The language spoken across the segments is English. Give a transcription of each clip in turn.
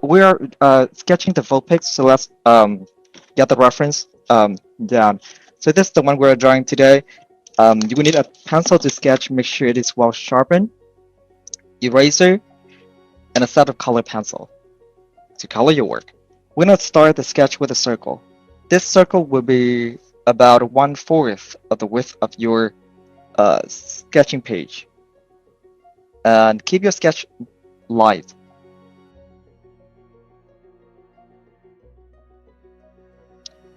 We are sketching the Vulpix, so let's get the reference down. So this is the one we're drawing today. You will need a pencil to sketch. Make sure it is well sharpened, eraser, and a set of color pencil to color your work. We're gonna start the sketch with a circle. This circle will be about 1/4 of the width of your sketching page, and keep your sketch light.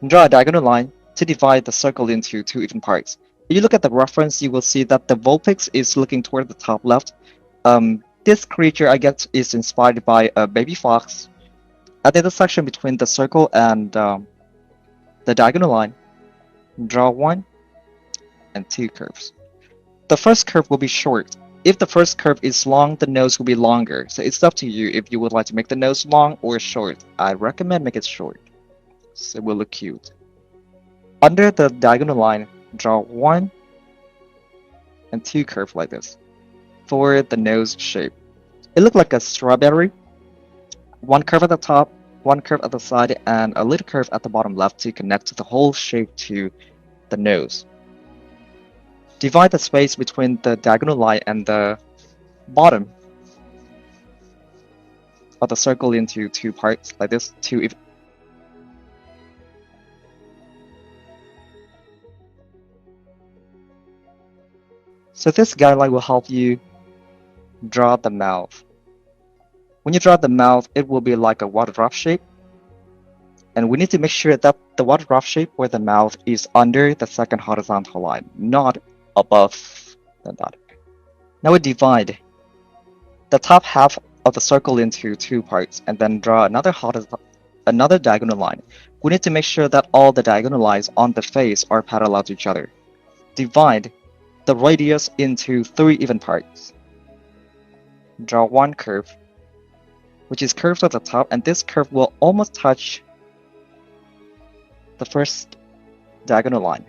Draw a diagonal line to divide the circle into two even parts. If you look at the reference, you will see that the Vulpix is looking toward the top left. This creature, I guess, is inspired by a baby fox. At the intersection between the circle and the diagonal line, draw one and two curves. The first curve will be short. If the first curve is long, the nose will be longer. So it's up to you if you would like to make the nose long or short. I recommend make it short, so it will look cute. Under the diagonal line, draw one and two curves like this for the nose shape. It looks like a strawberry. One curve at the top, one curve at the side, and a little curve at the bottom left to connect the whole shape to the nose. Divide the space between the diagonal line and the bottom of the circle into two parts like this. So this guideline will help you draw the mouth. When you draw the mouth, it will be like a water drop shape. And we need to make sure that the water drop shape where the mouth is under the second horizontal line, not above that. Now we divide the top half of the circle into two parts and then draw another diagonal line. We need to make sure that all the diagonal lines on the face are parallel to each other. Divide the radius into three even parts. Draw one curve, which is curved at the top, and this curve will almost touch the first diagonal line.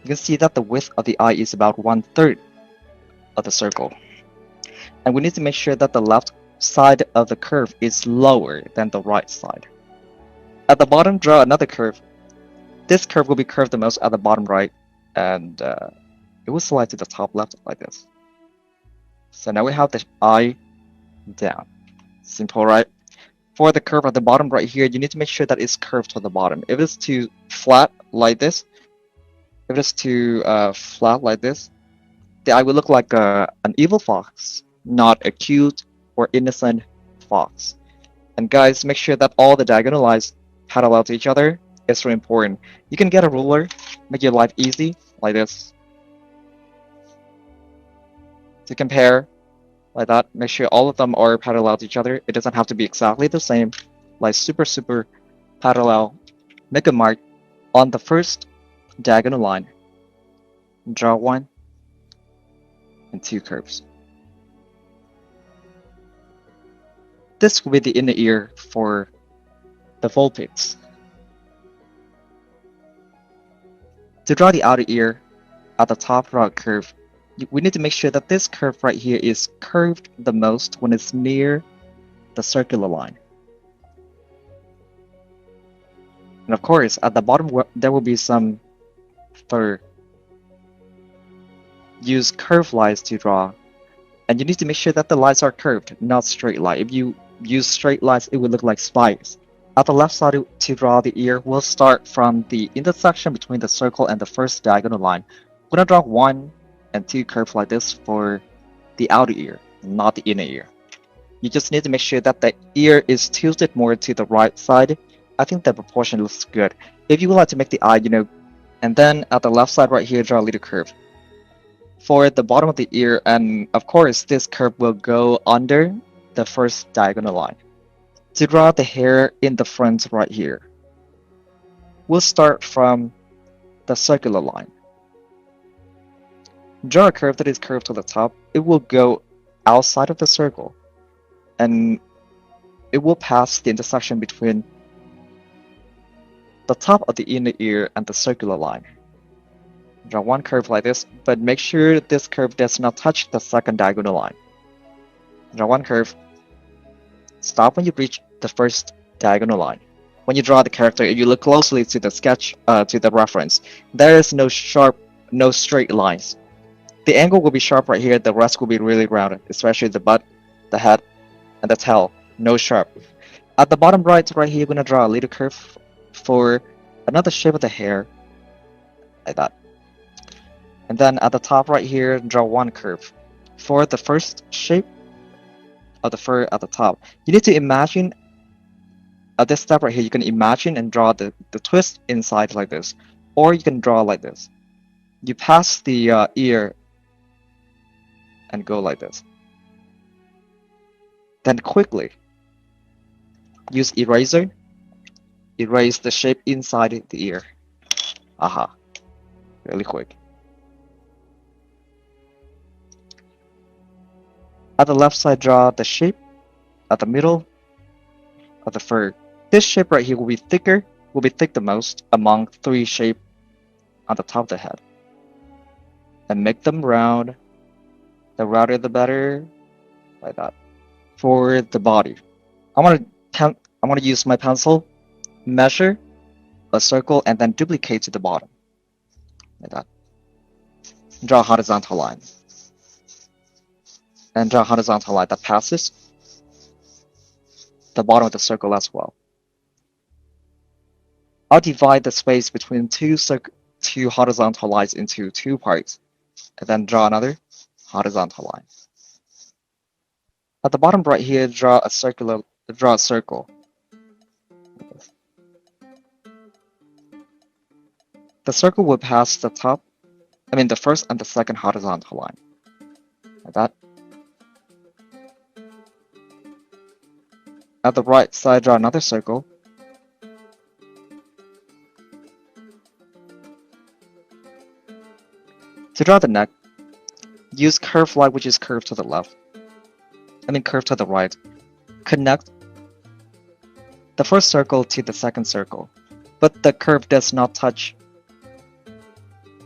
You can see that the width of the eye is about 1/3 of the circle. And we need to make sure that the left side of the curve is lower than the right side. At the bottom, draw another curve. This curve will be curved the most at the bottom right, and it will slide to the top left like this. So now we have the eye down. Simple, right? For the curve at the bottom right here, you need to make sure that it's curved to the bottom. If it's too flat like this, if it's too flat like this, the eye will look like an evil fox, not a cute or innocent fox. And guys, make sure that all the diagonal lines parallel to each other. It's really important. You can get a ruler, make your life easy, like this. To compare, like that, make sure all of them are parallel to each other. It doesn't have to be exactly the same, like super parallel. Make a mark on the first diagonal line. Draw one and two curves. This will be the inner ear for the Vulpix. To draw the outer ear at the top, draw a curve. We need to make sure that this curve right here is curved the most when it's near the circular line. And of course, at the bottom there will be some fur. Use curved lines to draw. And you need to make sure that the lines are curved, not straight line. If you use straight lines, it will look like spikes. At the left side to draw the ear, we'll start from the intersection between the circle and the first diagonal line. We're gonna draw one and two curves like this for the outer ear, not the inner ear. You just need to make sure that the ear is tilted more to the right side. I think the proportion looks good. If you would like to make the eye, and then at the left side right here, draw a little curve. For the bottom of the ear, and of course, this curve will go under the first diagonal line. To draw the hair in the front right here, we'll start from the circular line. Draw a curve that is curved to the top. It will go outside of the circle, and it will pass the intersection between the top of the inner ear and the circular line. Draw one curve like this, but make sure this curve does not touch the second diagonal line. Draw one curve. Stop when you reach the first diagonal line. When you draw the character, if you look closely to the sketch, to the reference, there is no straight lines. The angle will be sharp right here, the rest will be really rounded, especially the butt, the head, and the tail. No sharp. At the bottom right here, you're gonna draw a little curve for another shape of the hair, like that. And then at the top right here, draw one curve. For the first shape of the fur at the top, you need to imagine at this step right here, you can imagine and draw the twist inside like this, or you can draw like this. You pass the ear and go like this. Then quickly use eraser, erase the shape inside the ear. Aha, really quick. At the left side, draw the shape at the middle of the fur. This shape right here will be thick the most among three shapes on the top of the head. And make them round. The rounder the better, like that. For the body, I want to use my pencil, measure a circle, and then duplicate to the bottom, like that. Draw a horizontal line, and draw a horizontal line that passes the bottom of the circle as well. I'll divide the space between two horizontal lines into two parts, and then draw another horizontal line. At the bottom right here, draw a circle. The circle will pass the first and the second horizontal line, like that. At the right side, draw another circle. To draw the neck, use curved line which is curved to the left. Curved to the right. Connect the first circle to the second circle, but the curve does not touch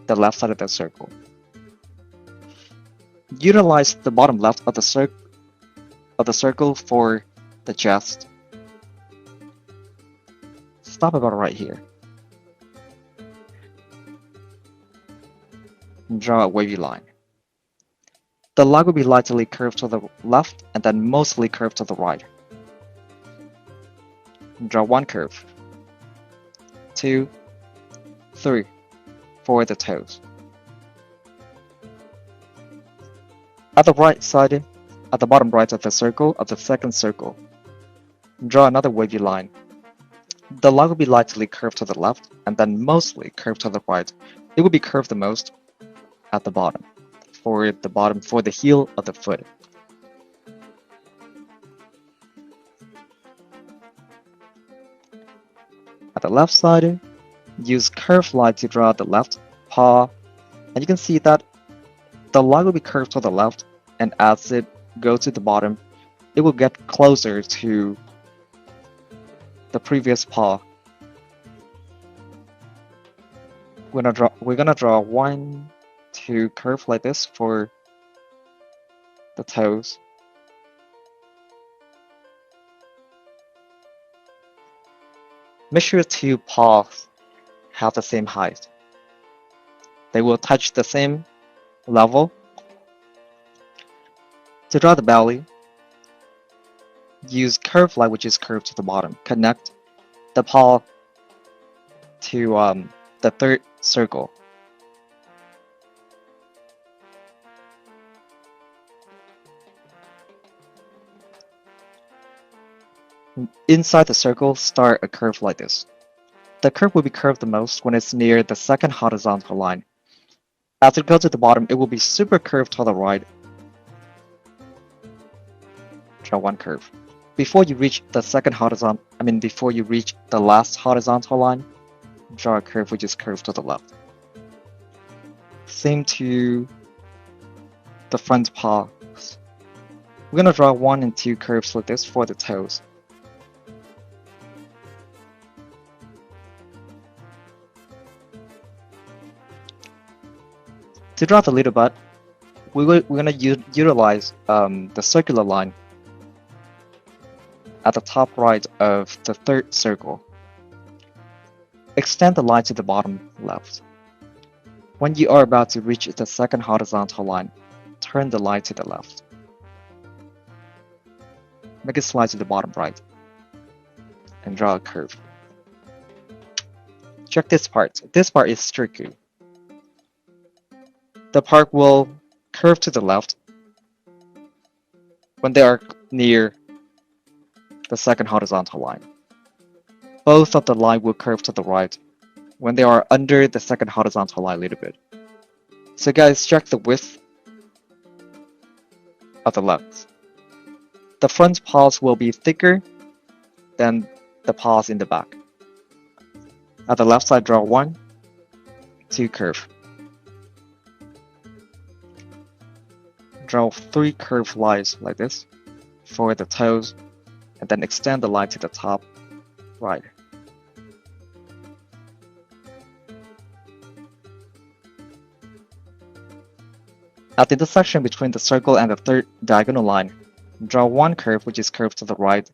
the left side of the circle. Utilize the bottom left of the circle for the chest. Stop about right here. And draw a wavy line. The line will be lightly curved to the left and then mostly curved to the right. And draw one curve. 2, 3 for the toes. At the right side, at the bottom right of the circle of the second circle, draw another wavy line. The line will be lightly curved to the left and then mostly curved to the right. It will be curved the most at the bottom for the heel of the foot. At the left side, use curved line to draw the left paw, and you can see that the line will be curved to the left, and as it goes to the bottom, it will get closer to the previous paw. We're gonna draw 1, 2 curve like this for the toes. Make sure two paws have the same height. They will touch the same level. To draw the belly, use curved line which is curved to the bottom. Connect the paw to the third circle. Inside the circle, start a curve like this. The curve will be curved the most when it's near the second horizontal line. As it goes to the bottom, it will be super curved to the right. Draw one curve. Before you reach the last horizontal line, draw a curve which is curved to the left. Same to the front paws. We're gonna draw 1 and 2 curves like this for the toes. To draw the little bud, we're gonna utilize the circular line at the top right of the third circle. Extend the line to the bottom left. When you are about to reach the second horizontal line, turn the line to the left. Make it slide to the bottom right, and draw a curve. Check this part. This part is tricky. The part will curve to the left when they are near the second horizontal line. Both of the line will curve to the right when they are under the second horizontal line a little bit. So guys, check the width of the length. The front paws will be thicker than the paws in the back. At the left side, draw 1, 2 curve. Draw 3 curved lines like this for the toes, and then extend the line to the top right. At the intersection between the circle and the third diagonal line, draw 1 curve which is curved to the right,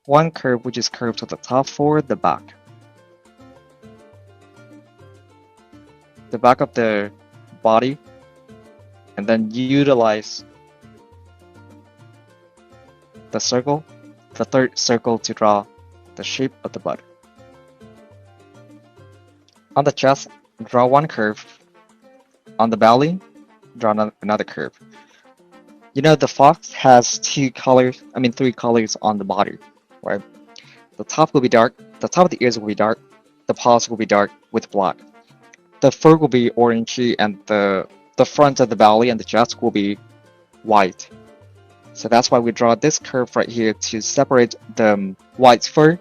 1 curve which is curved to the top for the back. The back of the body, and then utilize the circle, the third circle, to draw the shape of the bud. On the chest, draw 1 curve. On the belly, draw another curve. You know, the fox has 3 colors on the body, right? The top will be dark, the top of the ears will be dark, the paws will be dark with black. The fur will be orangey, and the front of the belly and the chest will be white. So that's why we draw this curve right here to separate the white fur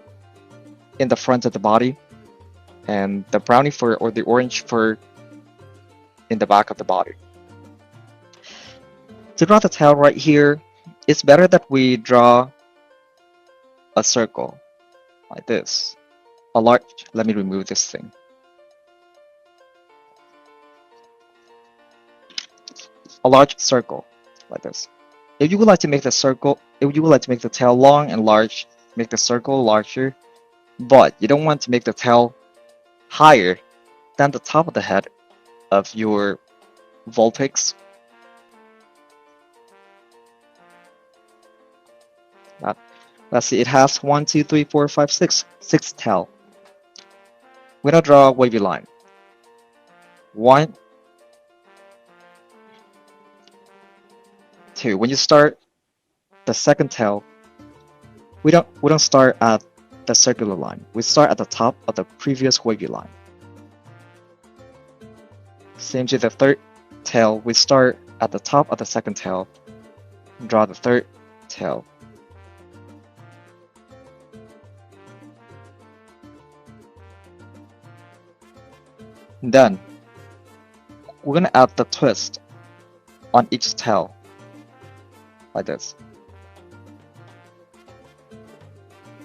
in the front of the body and the brownie fur or the orange fur in the back of the body. To draw the tail right here, it's better that we draw a circle like this. Let me remove this thing. A large circle like this. If you would like to make the tail long and large, make the circle larger, but you don't want to make the tail higher than the top of the head of your Vulpix. Let's see, it has 1, 2, 3, 4, 5, 6 tail. We're gonna draw a wavy line. 1, 2. When you start the second tail, we don't start at the circular line. We start at the top of the previous wavy line. Same to the third tail. We start at the top of the second tail. Draw the third tail. Then we're gonna add the twist on each tail like this.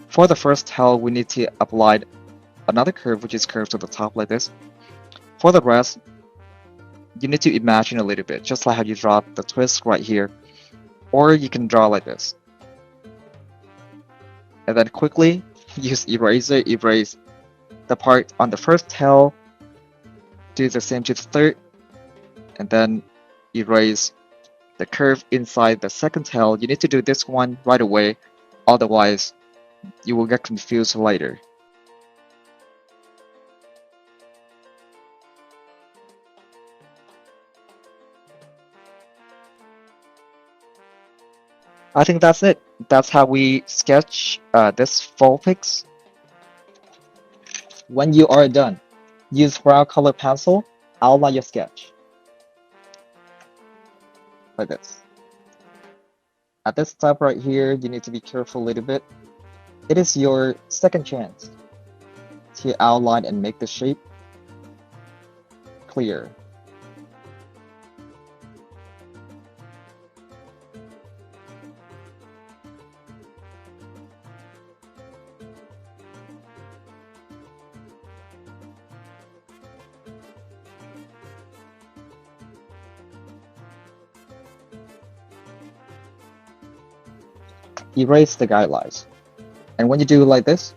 For the first tail, we need to apply another curve which is curved to the top like this. For the rest, you need to imagine a little bit, just like how you draw the twist right here, or you can draw like this. And then quickly use eraser, erase the part on the first tail, do the same to the third, and then erase the curve inside the second tail. You need to do this one right away, otherwise you will get confused later. I think that's it. That's how we sketch this Vulpix. When you are done, use brown color pencil, outline your sketch like this. At this step right here, you need to be careful a little bit. It is your second chance to outline and make the shape clear. erase the guidelines. And when you do like this,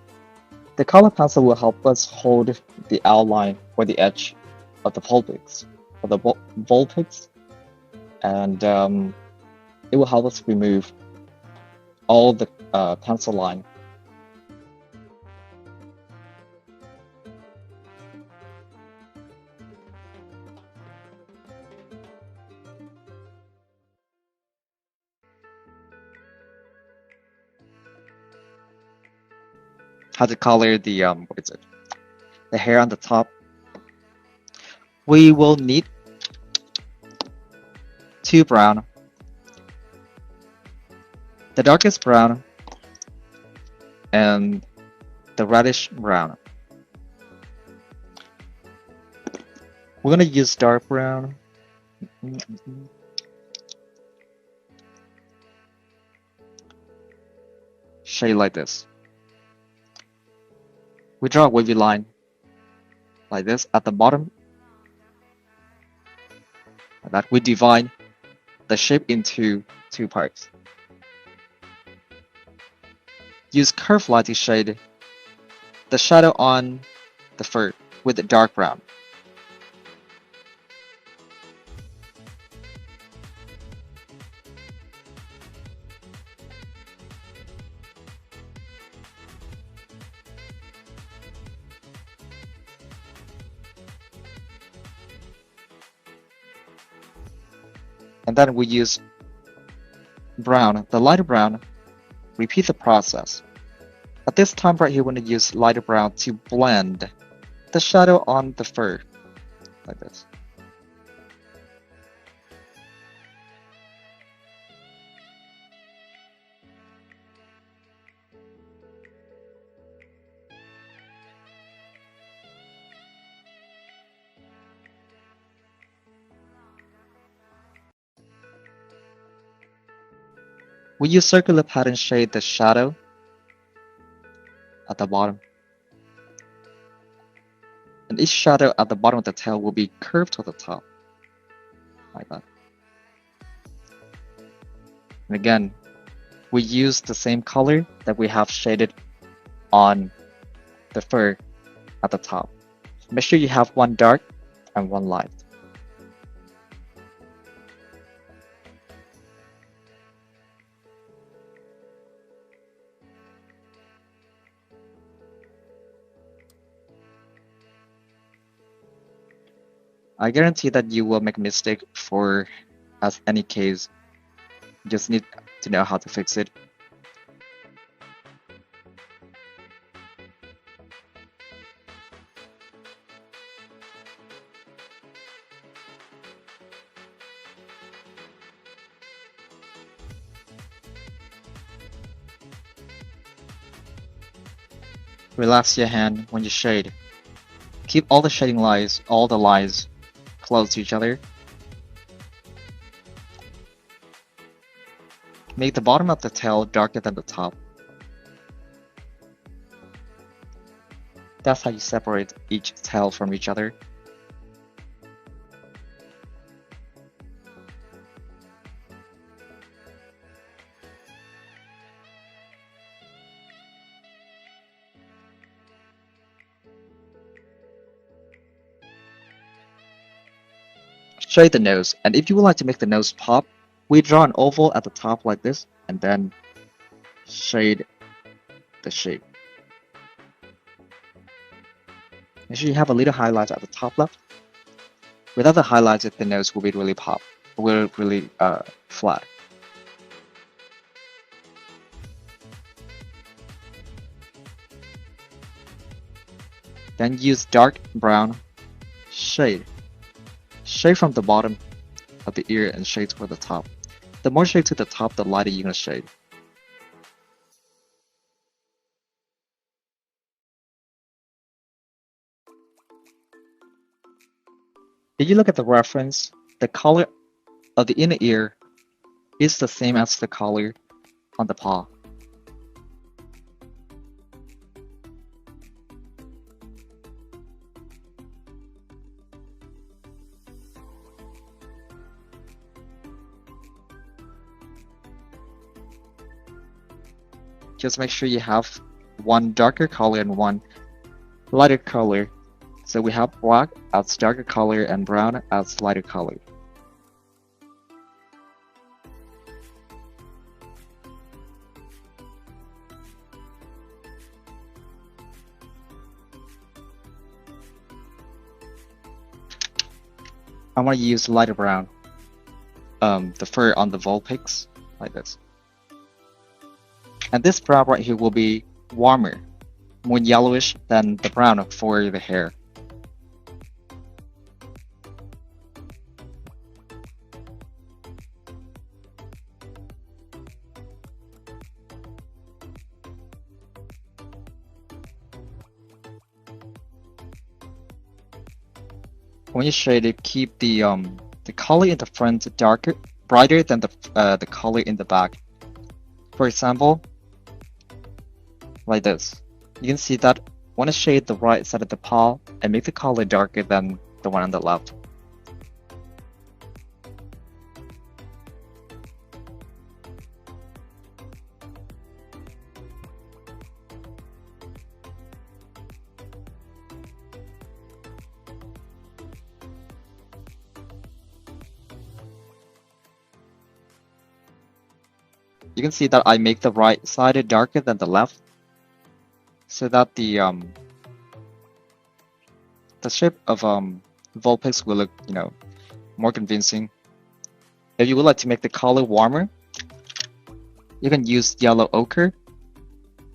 the color pencil will help us hold the outline or the edge of the Vulpix, or the Vulpix, and it will help us remove all the pencil line. How to color the what is it? The hair on the top. We will need 2 brown, the darkest brown, and the reddish brown. We're gonna use dark brown. Shade like this. We draw a wavy line like this at the bottom. Like that we divide the shape into 2 parts. Use curved line to shade the shadow on the fur with the dark brown. And then we use brown, the lighter brown, repeat the process. At this time right here, we're going to use lighter brown to blend the shadow on the fur, like this. We use circular pattern shade the shadow at the bottom. And each shadow at the bottom of the tail will be curved to the top, like that. And again, we use the same color that we have shaded on the fur at the top. Make sure you have one dark and one light. I guarantee that you will make a mistake for as any case. You just need to know how to fix it. Relax your hand when you shade. Keep all the shading lines, all the lines close to each other. Make the bottom of the tail darker than the top. That's how you separate each tail from each other. Shade the nose, and if you would like to make the nose pop, we draw an oval at the top like this, and then shade the shape. Make sure you have a little highlight at the top left. Without the highlights, the nose will be really flat. Then use dark brown shade. Shade from the bottom of the ear and shade toward the top. The more shade to the top, the lighter you're gonna shade. If you look at the reference, the color of the inner ear is the same as the color on the paw. just make sure you have one darker color and one lighter color. So we have black as darker color and brown as lighter color. I want to use lighter brown, the fur on the Vulpix, like this. And this brown right here will be warmer, more yellowish than the brown for the hair. When you shade it, keep the color in the front brighter than the color in the back. For example, like this. You can see that when I shade the right side of the paw, I make the color darker than the one on the left. You can see that I make the right side darker than the left, so that the shape of Vulpix will look, more convincing. If you would like to make the color warmer, you can use yellow ochre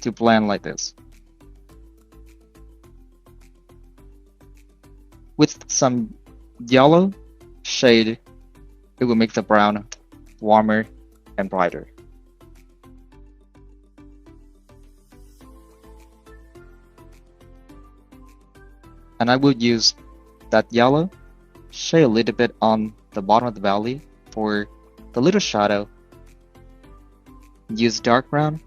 to blend like this. With some yellow shade, it will make the brown warmer and brighter. And I will use that yellow, shade a little bit on the bottom of the belly for the little shadow. Use dark brown,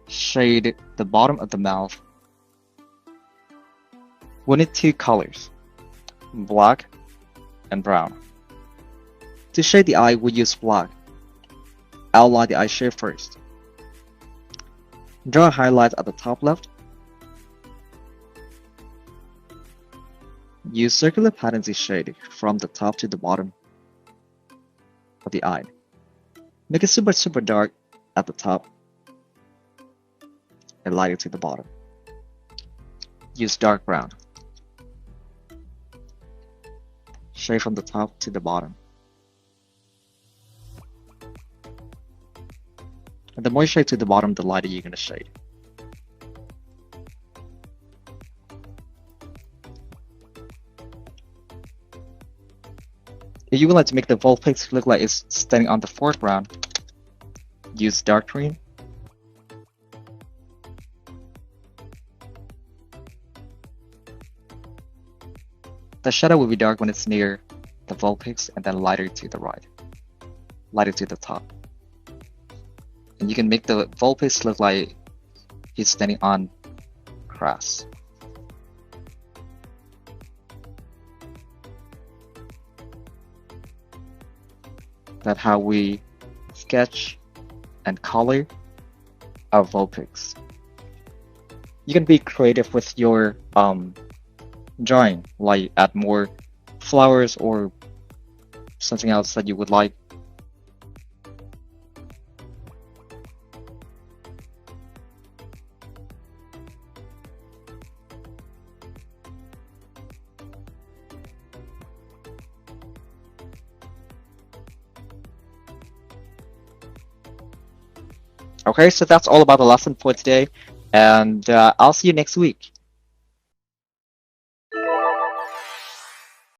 shade the bottom of the mouth. We need two colors, black and brown. To shade the eye, we use black. Outline the eye shape first. Draw a highlight at the top left. Use circular patterns to shade from the top to the bottom of the eye. Make it super dark at the top and lighter to the bottom. Use dark brown. Shade from the top to the bottom. And the more you shade to the bottom, the lighter you're going to shade. If you would like to make the Vulpix look like it's standing on the foreground, use dark green. The shadow will be dark when it's near the Vulpix and then lighter to the right, lighter to the top. And you can make the Vulpix look like he's standing on grass. That's how we sketch and color our Vulpix. You can be creative with your drawing, like add more flowers or something else that you would like. Okay, so that's all about the lesson for today, and I'll see you next week.